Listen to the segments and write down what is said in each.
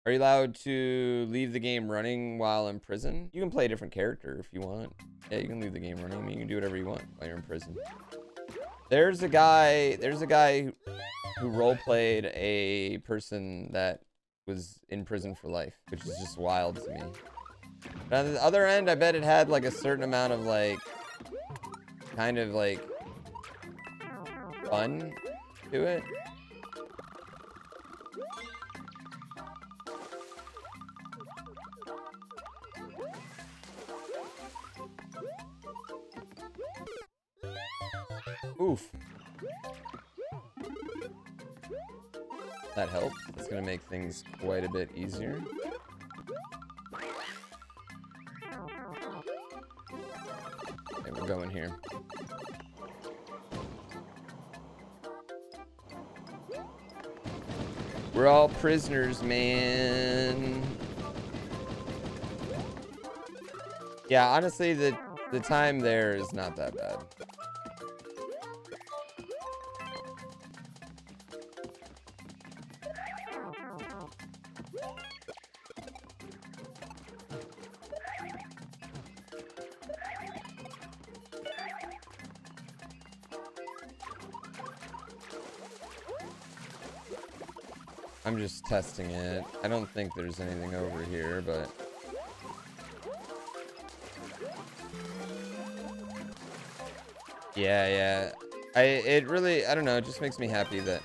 Are you allowed to leave the game running while in prison? You can play a different character if you want. Yeah, you can leave the game running. I mean, you can do whatever you want while you're in prison. There's a guy who role-played a person that was in prison for life, which is just wild to me. But on the other end, I bet it had like a certain amount of like, kind of like fun to it. Oof. That helps. It's gonna make things quite a bit easier. Okay, we're going here. We're all prisoners, man. Yeah, honestly, the time there is not that bad. I'm just testing it. I don't think there's anything over here, but... Yeah. It really, I don't know, it just makes me happy that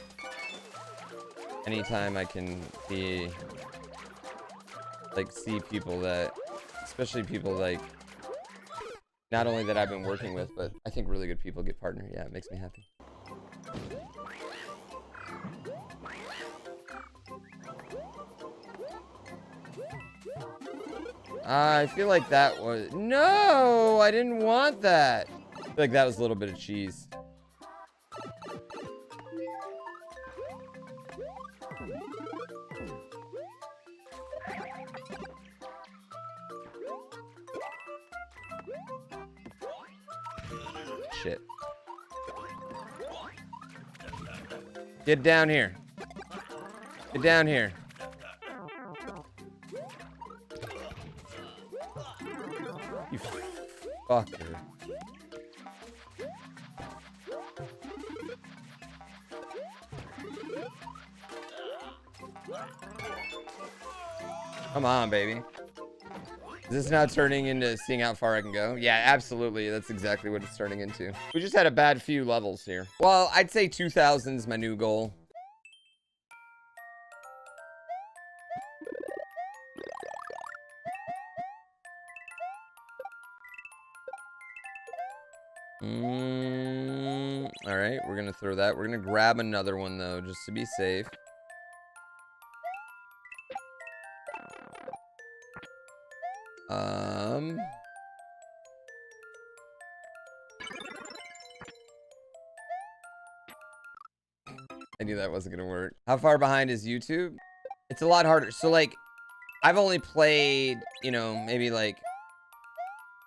anytime I can be, like, see people that, especially people, like, not only that I've been working with, but I think really good people get partnered. Yeah, it makes me happy. I feel like that was... No! I didn't want that! I feel like that was a little bit of cheese. Shit. Get down here. Get down here. You fucker. Come on, baby. Is this now turning into seeing how far I can go? Yeah, absolutely. That's exactly what it's turning into. We just had a bad few levels here. Well, I'd say 2,000 is my new goal. All right, we're gonna throw that. We're gonna grab another one though, just to be safe. I knew that wasn't gonna work. How far behind is YouTube? It's a lot harder. So like, I've only played, you know, maybe like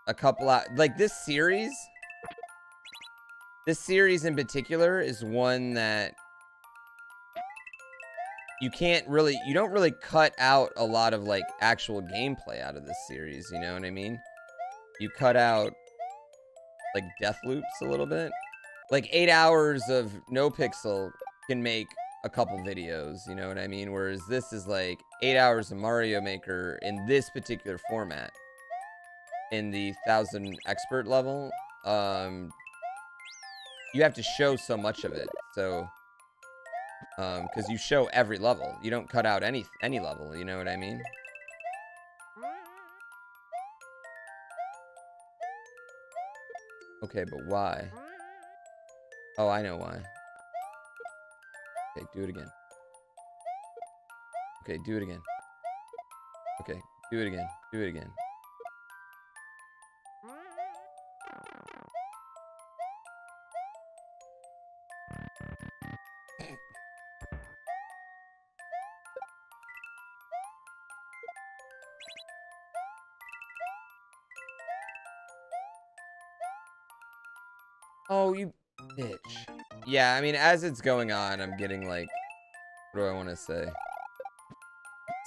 a couple of, like this series in particular is one that you don't really cut out a lot of like actual gameplay out of this series, you know what I mean? You cut out like death loops a little bit. Like 8 hours of no pixel can make a couple videos, you know what I mean? Whereas this is like 8 hours of Mario Maker in this particular format. In the 1000 expert level, you have to show so much of it. So, because you show every level, you don't cut out any level. You know what I mean? Okay, but why? Oh, I know why. Okay, do it again. Okay, do it again. Okay, do it again. Do it again. Oh, you bitch. Yeah, I mean, as it's going on, I'm getting like, what do I want to say?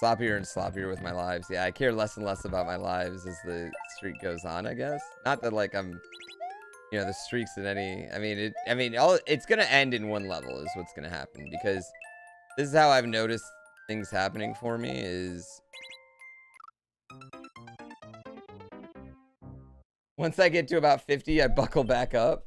Sloppier and sloppier with my lives. Yeah, I care less and less about my lives as the streak goes on, I guess. Not that like I'm, you know, the streaks in any, it's gonna end in one level is what's gonna happen, because this is how I've noticed things happening for me is once I get to about 50, I buckle back up.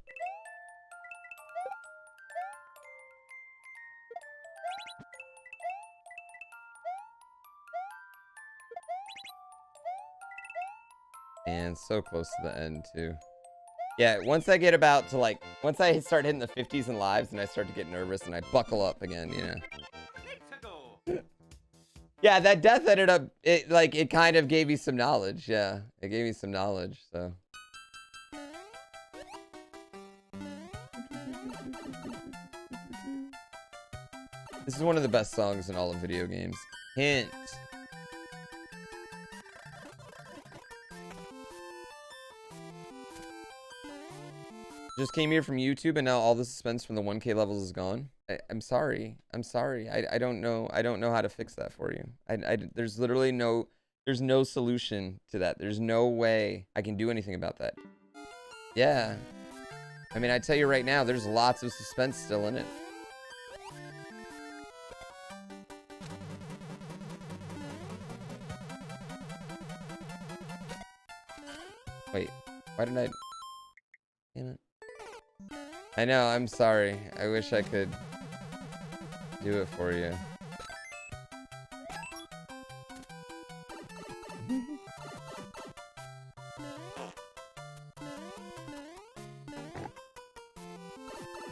And so close to the end too. Yeah, once I get about to like, once I start hitting the 50s and lives, and I start to get nervous and I buckle up again, you know. Yeah, that death ended up, it kind of gave me some knowledge. Yeah, it gave me some knowledge, so. This is one of the best songs in all of video games. Hint. Just came here from YouTube and now all the suspense from the 1K levels is gone. I'm sorry. I'm sorry. I don't know. I don't know how to fix that for you. There's literally there's no solution to that. There's no way I can do anything about that. Yeah. I mean, I tell you right now, there's lots of suspense still in it. Wait, why didn't I? Damn it. I know, I'm sorry. I wish I could do it for you.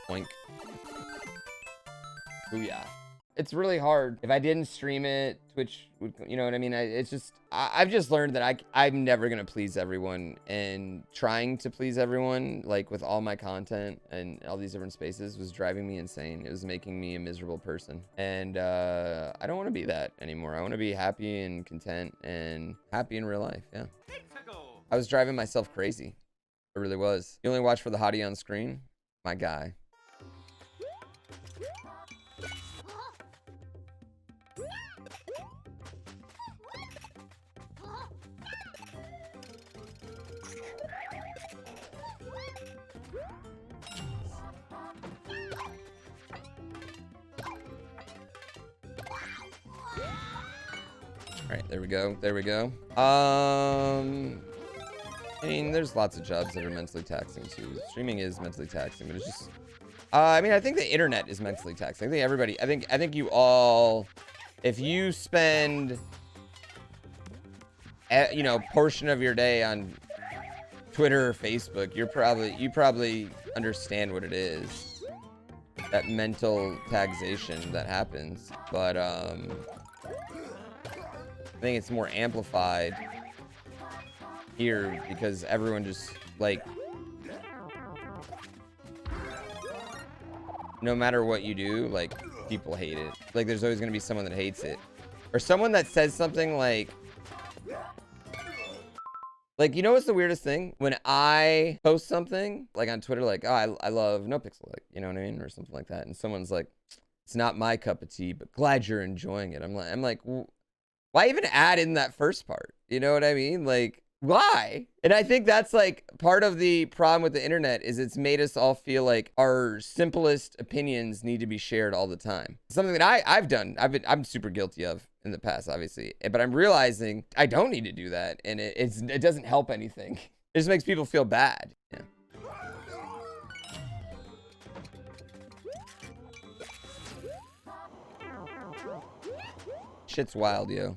Boink. Booyah. It's really hard. If I didn't stream it, Twitch would, you know what I mean? It's just, I've just learned that I'm never going to please everyone, and trying to please everyone, like with all my content and all these different spaces, was driving me insane. It was making me a miserable person. And I don't want to be that anymore. I want to be happy and content and happy in real life. Yeah. I was driving myself crazy. I really was. You only watch for the hottie on screen? My guy. All right, there we go. There we go. I mean, there's lots of jobs that are mentally taxing too. Streaming is mentally taxing, but it's just, I mean, I think the internet is mentally taxing. I think everybody, I think you all, if you spend, you know, portion of your day on Twitter or Facebook, you probably understand what it is. That mental taxation that happens, but I think it's more amplified here because everyone just, like, no matter what you do, like, people hate it. Like, there's always gonna be someone that hates it. Or someone that says something like, you know what's the weirdest thing? When I post something, like on Twitter, like, oh, I love NoPixel, like, you know what I mean? Or something like that. And someone's like, it's not my cup of tea, but glad you're enjoying it. I'm like, why even add in that first part? You know what I mean? Like, why? And I think that's like part of the problem with the internet is it's made us all feel like our simplest opinions need to be shared all the time. Something that I've done, I'm super guilty of in the past, obviously, but I'm realizing I don't need to do that, and it doesn't help anything. It just makes people feel bad. Yeah. Shit's wild, yo.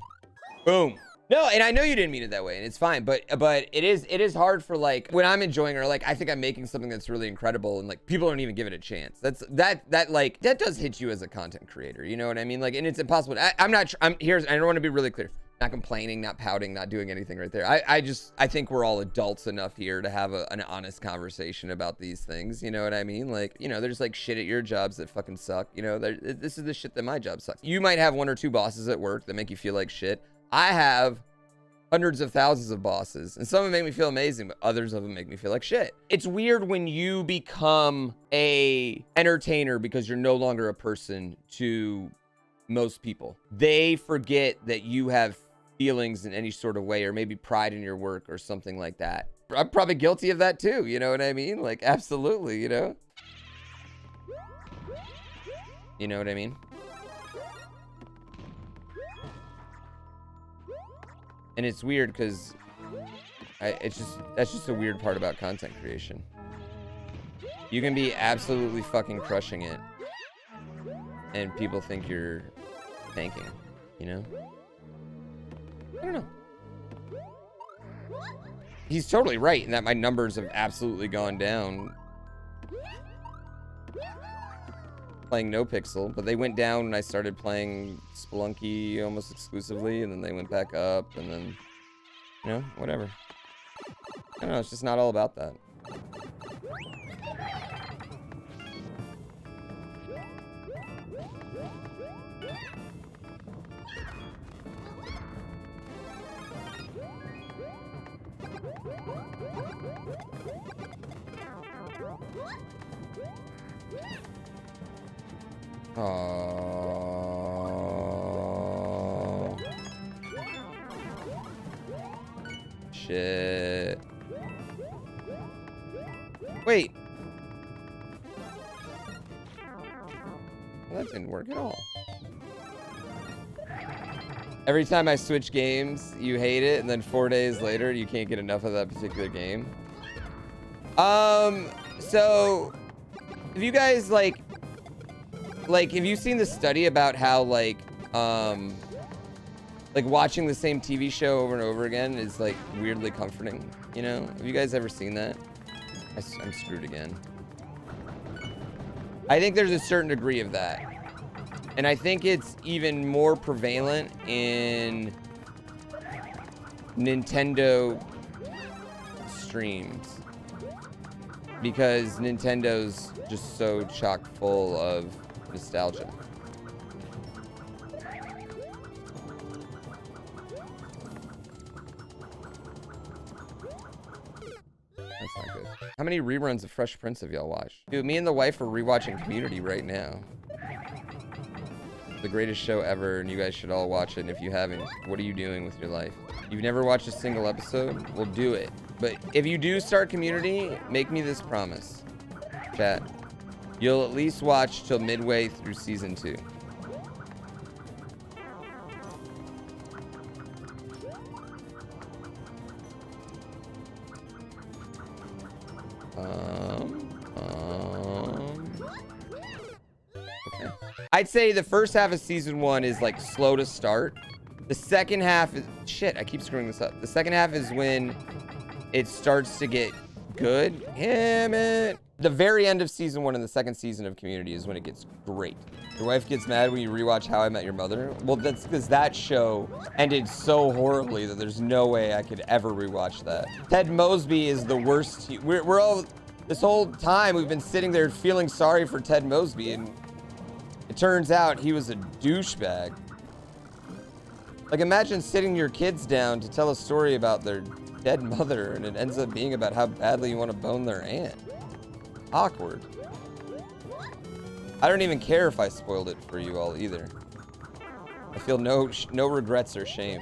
Boom. No, and I know you didn't mean it that way, and it's fine, but it is hard for, like, when I'm enjoying, or like I think I'm making something that's really incredible and like people don't even give it a chance. That does hit you as a content creator, you know what I mean? Like, and it's impossible. I don't want to be really clear. Not complaining, not pouting, not doing anything right there. I think we're all adults enough here to have an honest conversation about these things, you know what I mean? Like, you know, there's like shit at your jobs that fucking suck, you know, this is the shit that my job sucks. You might have one or two bosses at work that make you feel like shit. I have hundreds of thousands of bosses, and some of them make me feel amazing, but others of them make me feel like shit. It's weird when you become a entertainer because you're no longer a person to most people. They forget that you have feelings in any sort of way, or maybe pride in your work or something like that. I'm probably guilty of that too, you know what I mean? Like, absolutely, you know? You know what I mean? And it's weird because that's just a weird part about content creation. You can be absolutely fucking crushing it, and people think you're tanking, you know? I don't know. He's totally right in that my numbers have absolutely gone down playing No Pixel, but they went down when I started playing Spelunky almost exclusively, and then they went back up, and then, you know, whatever. I don't know, it's just not all about that. Oh, shit. Wait. Well, that didn't work at all. Every time I switch games, you hate it, and then 4 days later, you can't get enough of that particular game. So, have you guys, like, have you seen the study about how, like, watching the same TV show over and over again is, like, weirdly comforting, you know? Have you guys ever seen that? I'm screwed again. I think there's a certain degree of that. And I think it's even more prevalent in Nintendo streams, because Nintendo's just so chock full of nostalgia. That's not good. How many reruns of Fresh Prince have y'all watched? Dude, me and the wife are rewatching Community right now. The greatest show ever, and you guys should all watch it. And if you haven't, what are you doing with your life? You've never watched a single episode? Well, do it. But if you do start Community, make me this promise, chat. You'll at least watch till midway through season 2. Okay. I'd say the first half of season 1 is like slow to start. The second half is shit. I keep screwing this up. The second half is when it starts to get good. Damn it. The very end of season 1 and the second season of Community is when it gets great. Your wife gets mad when you rewatch How I Met Your Mother? Well, that's because that show ended so horribly that there's no way I could ever rewatch that. Ted Mosby is the worst. We're all, this whole time we've been sitting there feeling sorry for Ted Mosby, and it turns out he was a douchebag. Like, imagine sitting your kids down to tell a story about their dead mother, and it ends up being about how badly you want to bone their aunt. Awkward. I don't even care if I spoiled it for you all either. I feel no regrets or shame.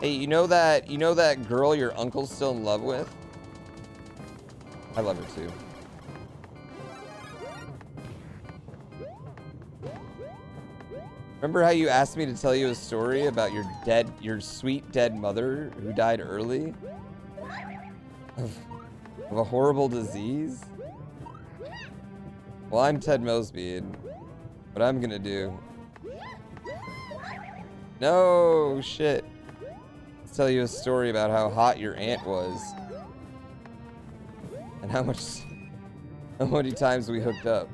Hey, you know that girl your uncle's still in love with? I love her too. Remember how you asked me to tell you a story about your sweet dead mother who died early? Of a horrible disease? Well, I'm Ted Mosby, and what I'm gonna do... No, shit. Let's tell you a story about how hot your aunt was. And how many times we hooked up.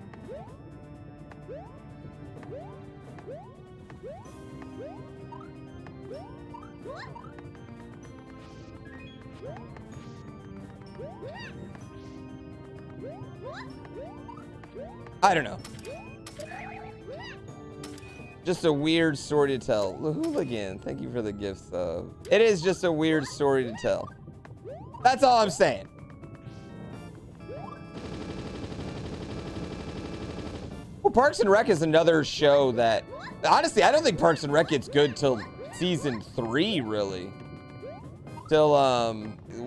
I don't know. Just a weird story to tell. Hooligan, thank you for the gift sub. It is just a weird story to tell. That's all I'm saying. Parks and Rec is another show that, honestly, I don't think Parks and Rec gets good till season 3, really. Till,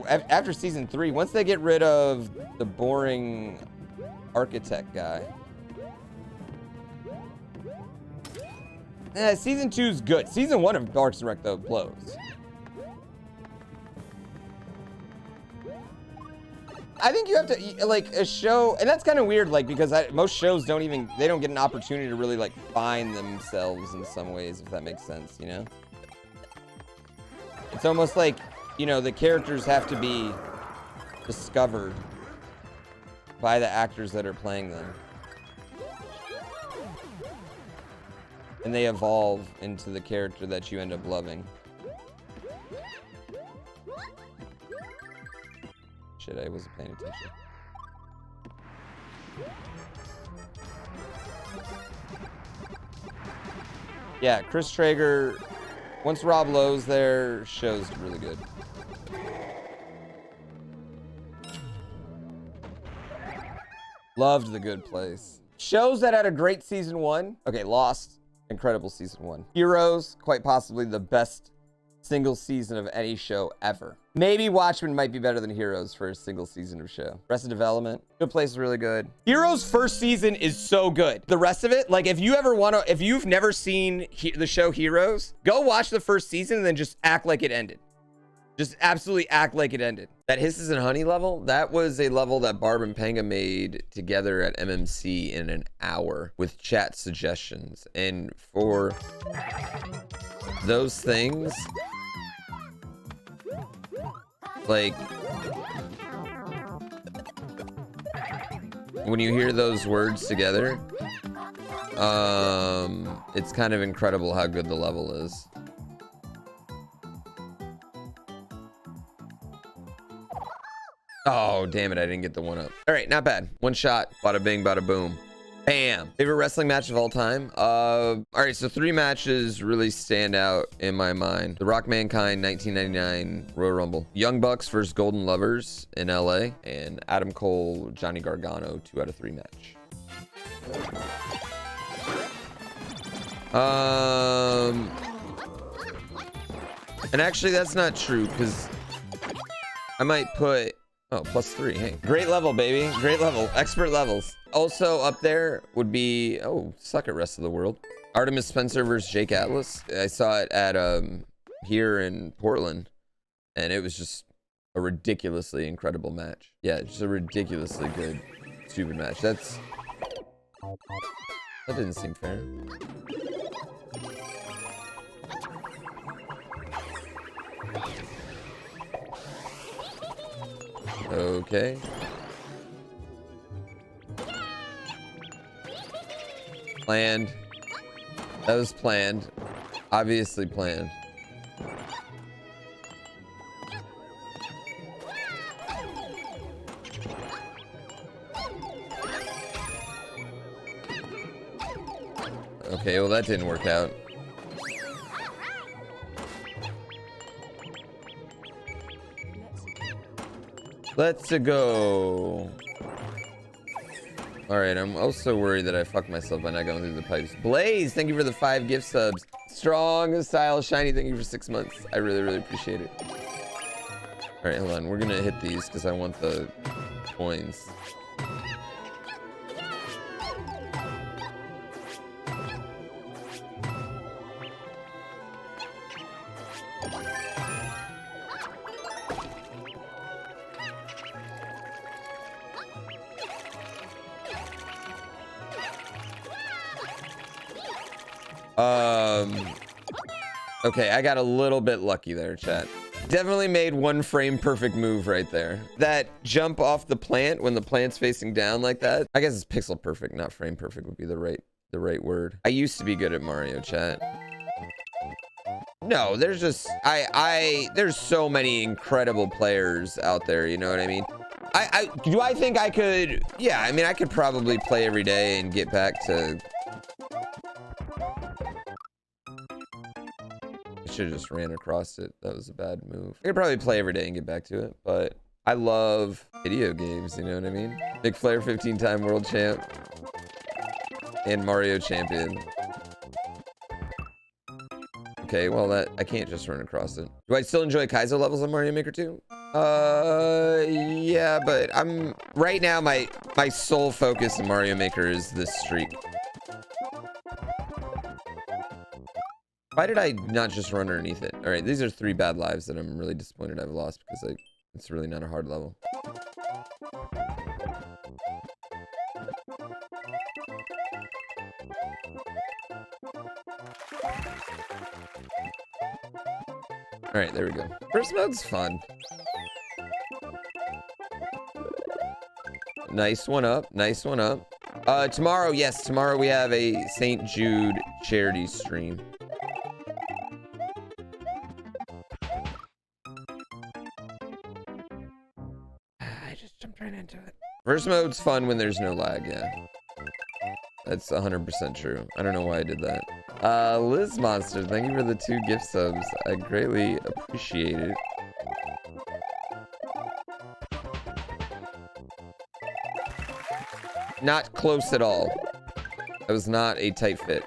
after season 3, once they get rid of the boring architect guy. Season 2's good. Season 1 of Parks and Rec, though, blows. I think you have to, like, a show, and that's kind of weird, like, because most shows don't even, they don't get an opportunity to really, like, find themselves in some ways, if that makes sense, you know? It's almost like, you know, the characters have to be discovered by the actors that are playing them. And they evolve into the character that you end up loving. Shit, I wasn't paying attention. Yeah, Chris Traeger, once Rob Lowe's there, show's really good. Loved The Good Place. Shows that had a great season 1. Okay, Lost, incredible season 1. Heroes, quite possibly the best single season of any show ever. Maybe Watchmen might be better than Heroes for a single season of show. Arrested Development, Good Place is really good. Heroes' first season is so good. The rest of it, like, if you ever want to, if you've never seen the show Heroes, go watch the first season and then just act like it ended. Just absolutely act like it ended. That Hisses and Honey level, that was a level that Barb and Panga made together at MMC in an hour with chat suggestions. And for those things, like, when you hear those words together, it's kind of incredible how good the level is. Oh, damn it, I didn't get the one up. All right, not bad. One shot, bada bing, bada boom. Bam. Favorite wrestling match of all time? All right, so 3 matches really stand out in my mind. The Rock Mankind 1999 Royal Rumble. Young Bucks versus Golden Lovers in LA. And Adam Cole, Johnny Gargano, 2 out of 3 match. And actually, that's not true, because I might put... Oh, +3. Hey, great level, baby. Great level. Expert levels. Also up there would be, oh, suck it, rest of the world. Artemis Spencer versus Jake Atlas. I saw it at here in Portland, and it was just a ridiculously incredible match. Yeah, just a ridiculously good, stupid match. That didn't seem fair. Okay. Planned. That was planned. Obviously planned. Okay, well that didn't work out. Let's go. All right, I'm also worried that I fucked myself by not going through the pipes. Blaze, thank you for the 5 gift subs. Strong Style Shiny, thank you for 6 months. I really, really appreciate it. All right, hold on. We're gonna hit these because I want the coins. Okay, I got a little bit lucky there, chat. Definitely made one frame perfect move right there. That jump off the plant when the plant's facing down like that. I guess it's pixel perfect, not frame perfect would be the right word. I used to be good at Mario, chat. No, there's just there's so many incredible players out there, you know what I mean? Do I think I could? Yeah, I mean I could probably play every day and get back to. Should have just ran across it. That was a bad move. I could probably play every day and get back to it, but I love video games, you know what I mean? Nick Flair, 15-time world champ. And Mario Champion. Okay, well that I can't just run across it. Do I still enjoy Kaizo levels in Mario Maker 2? Yeah, but I'm right now my sole focus in Mario Maker is this streak. Why did I not just run underneath it? All right, these are 3 bad lives that I'm really disappointed I've lost because it's really not a hard level. All right, there we go. First mode's fun. Nice one up. Nice one up. Tomorrow, yes, tomorrow we have a St. Jude charity stream. I just jumped right into it. First mode's fun when there's no lag, yeah. That's 100% true. I don't know why I did that. Liz Monster, thank you for the 2 gift subs. I greatly appreciate it. Not close at all. That was not a tight fit.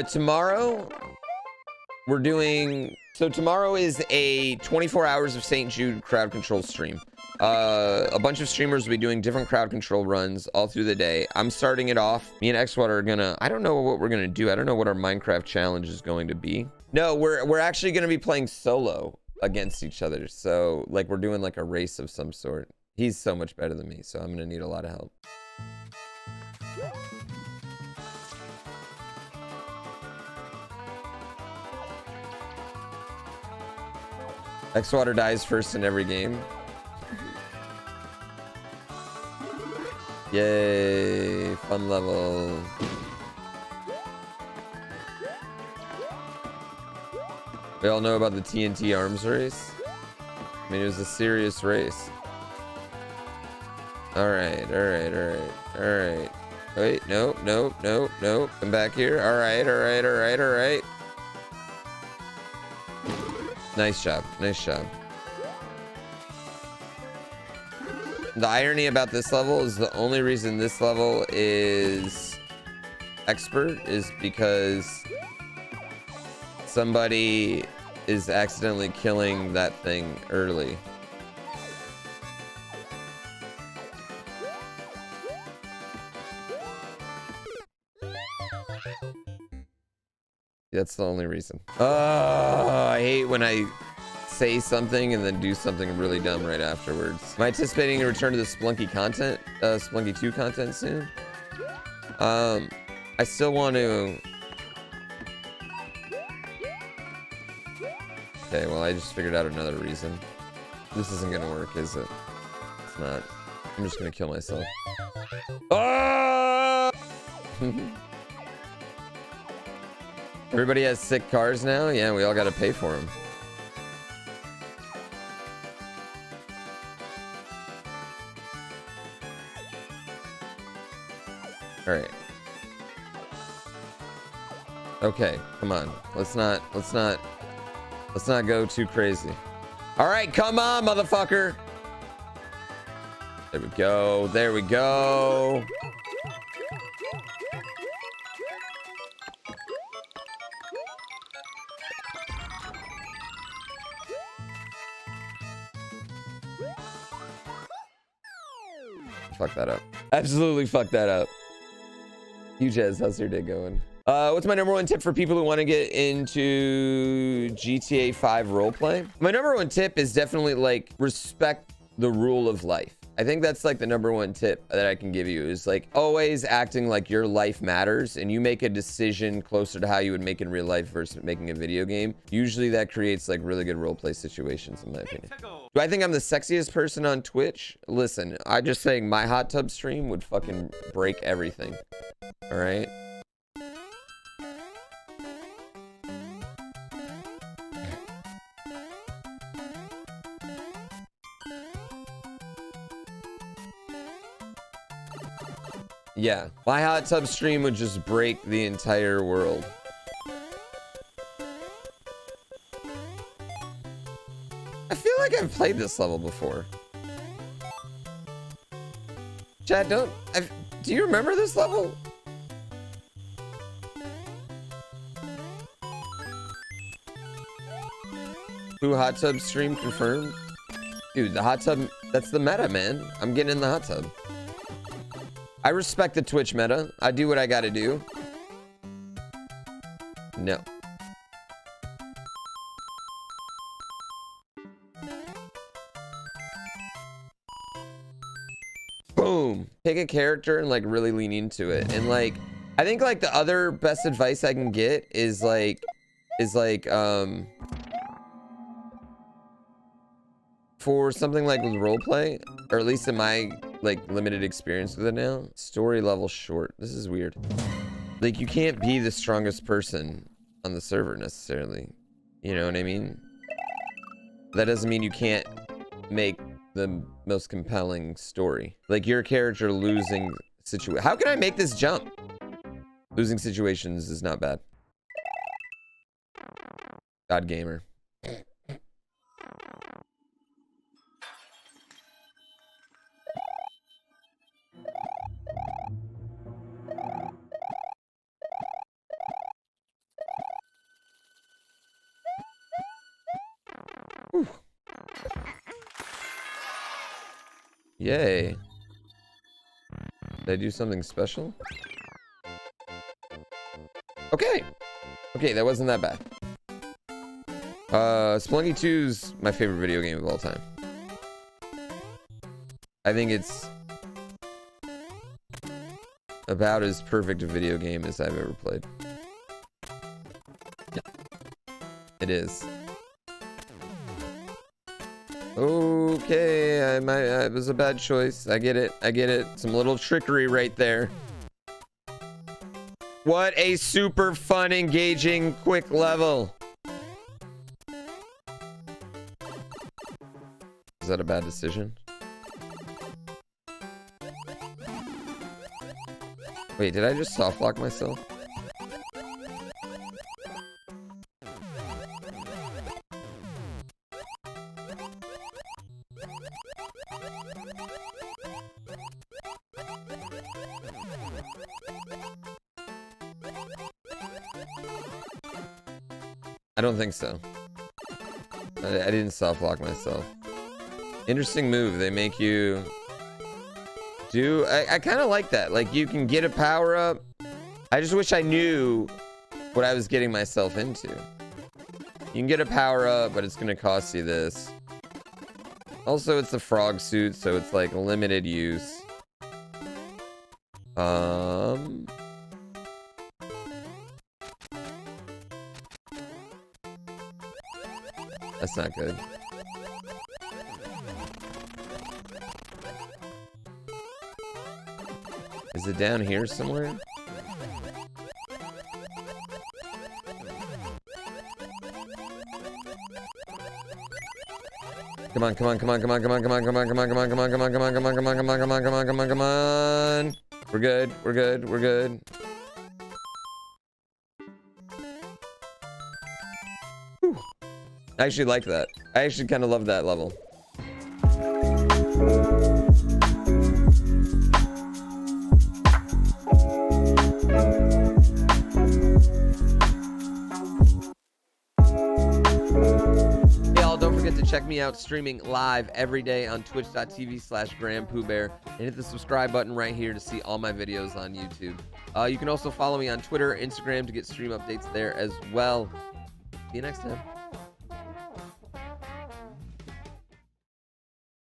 Tomorrow, we're doing... So tomorrow is a 24 hours of St. Jude crowd control stream. A bunch of streamers will be doing different crowd control runs all through the day. I'm starting it off. Me and Xwater are gonna... I don't know what we're gonna do. I don't know what our Minecraft challenge is going to be. No, we're actually gonna be playing solo against each other. So, like, we're doing like a race of some sort. He's so much better than me, so I'm gonna need a lot of help. Xwater dies first in every game. Yay, fun level. We all know about the TNT arms race. I mean, it was a serious race. All right. Wait, nope. Come back here. All right. Nice job. The irony about this level is the only reason this level is expert is because somebody is accidentally killing that thing early. That's the only reason. Oh, I hate when I say something and then do something really dumb right afterwards. Am I anticipating a return to the Splunky content, Splunky 2 content soon? I still want to... Okay, well, I just figured out another reason. This isn't gonna work, is it? It's not. I'm just gonna kill myself. Oh! Everybody has sick cars now? Yeah, we all gotta pay for them. All right. Okay, come on. Let's not go too crazy. All right, come on, motherfucker. There we go. Fuck that up. Absolutely fuck that up. Jez, how's your day going? What's my #1 tip for people who want to get into GTA 5 roleplay? My #1 tip is definitely like respect the rule of life. I think that's like the #1 tip that I can give you is like always acting like your life matters and you make a decision closer to how you would make in real life versus making a video game. Usually that creates like really good roleplay situations in my opinion. Do I think I'm the sexiest person on Twitch? Listen, I just saying my hot tub stream would fucking break everything. All right. Yeah, my hot tub stream would just break the entire world. I feel like I've played this level before. Chad, do you remember this level? Who hot tub stream confirmed? Dude, the hot tub, that's the meta, man. I'm getting in the hot tub. I respect the Twitch meta. I do what I gotta do. No. Boom. Pick a character and like really lean into it. And like, I think like the other best advice I can get is like for something like with roleplay, or at least in my like limited experience with it now, story level short. This is weird. Like you can't be the strongest person on the server necessarily. You know what I mean? That doesn't mean you can't make the most compelling story. Like your character losing situation. How can I make this jump? Losing situations is not bad. God gamer. Whew. Yay. Did I do something special? Okay. Okay, that wasn't that bad. Spelunky 2's my favorite video game of all time. I think it's about as perfect a video game as I've ever played. It is. Okay, it was a bad choice. I get it. I get it. Some little trickery right there. What a super fun, engaging, quick level. Is that a bad decision? Wait, did I just soft lock myself? I don't think so. I didn't soft lock myself. Interesting move. They make you do. I kind of like that. Like you can get a power up. I just wish I knew what I was getting myself into. You can get a power up, but it's gonna cost you this. Also, it's the frog suit, so it's like limited use. That's not good. Is it down here somewhere? Come on, come on, come on, come on, come on, come on, come on, come on, come on, come on, come on, come on, come on, come on, come on, come on, come on, come on, come on. We're good, we're good, we're good. I actually like that. I actually kind of love that level. Y'all, don't forget to check me out streaming live every day on twitch.tv/GrandPOOBear and hit the subscribe button right here to see all my videos on YouTube. You can also follow me on Twitter, Instagram to get stream updates there as well. See you next time.